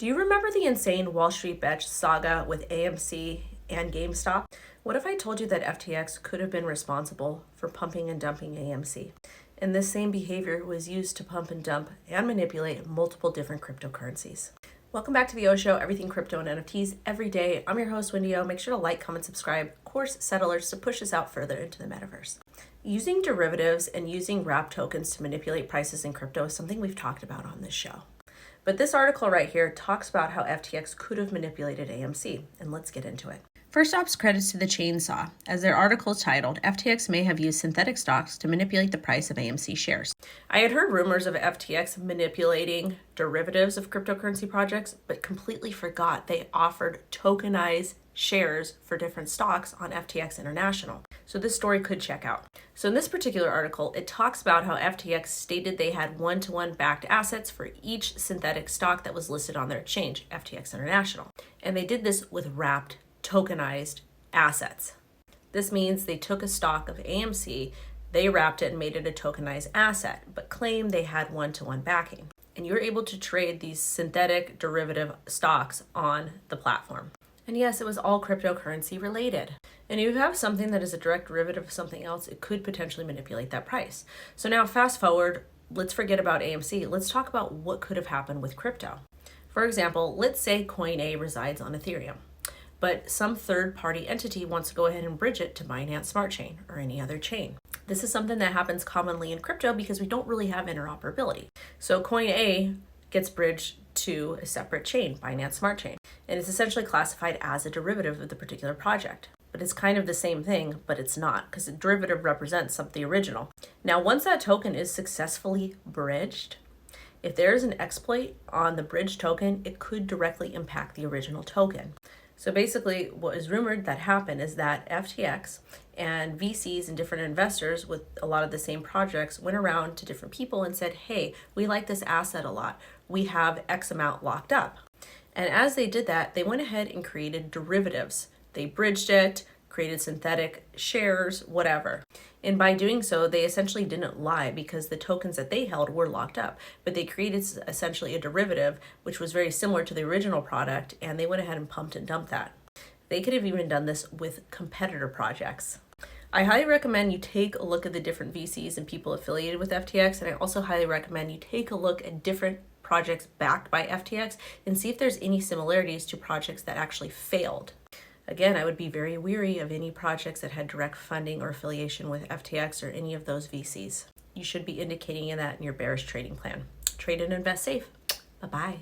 Do you remember the insane Wall Street bet saga with AMC and GameStop? What if I told you that FTX could have been responsible for pumping and dumping AMC? And this same behavior was used to pump and dump and manipulate multiple different cryptocurrencies. Welcome back to the O Show, everything crypto and NFTs every day. I'm your host, Wendy O. Make sure to like, comment, subscribe, of course, set alerts to push us out further into the metaverse. Using derivatives and using wrap tokens to manipulate prices in crypto is something we've talked about on this show. But this article right here talks about how FTX could have manipulated AMC, and let's get into it. First ops credits to the Chainsaw, as their article titled, FTX may have used synthetic stocks to manipulate the price of AMC shares. I had heard rumors of FTX manipulating derivatives of cryptocurrency projects, but completely forgot they offered tokenized shares for different stocks on FTX International. So this story could check out. So in this particular article, it talks about how FTX stated they had one-to-one backed assets for each synthetic stock that was listed on their exchange, FTX International. And they did this with wrapped tokenized assets. This means they took a stock of AMC, they wrapped it and made it a tokenized asset, but claimed they had one-to-one backing. And you're able to trade these synthetic derivative stocks on the platform. And yes, it was all cryptocurrency related. And if you have something that is a direct derivative of something else, it could potentially manipulate that price. So now fast forward, let's forget about AMC. Let's talk about what could have happened with crypto. For example, let's say Coin A resides on Ethereum, but some third-party entity wants to go ahead and bridge it to Binance Smart Chain or any other chain. This is something that happens commonly in crypto because we don't really have interoperability. So Coin A gets bridged to a separate chain, Binance Smart Chain, and it's essentially classified as a derivative of the particular project. But it's kind of the same thing, but it's not, because a derivative represents something original. Now, once that token is successfully bridged, if there is an exploit on the bridge token, it could directly impact the original token. So basically, what is rumored that happened is that FTX and VCs and different investors with a lot of the same projects went around to different people and said, hey, we like this asset a lot. We have X amount locked up. And as they did that, they went ahead and created derivatives. They bridged it, created synthetic shares, whatever. And by doing so, they essentially didn't lie because the tokens that they held were locked up. But they created essentially a derivative, which was very similar to the original product, and they went ahead and pumped and dumped that. They could have even done this with competitor projects. I highly recommend you take a look at the different VCs and people affiliated with FTX, and I also highly recommend you take a look at different projects backed by FTX and see if there's any similarities to projects that actually failed. Again, I would be very weary of any projects that had direct funding or affiliation with FTX or any of those VCs. You should be indicating that in your bearish trading plan. Trade and invest safe. Bye-bye.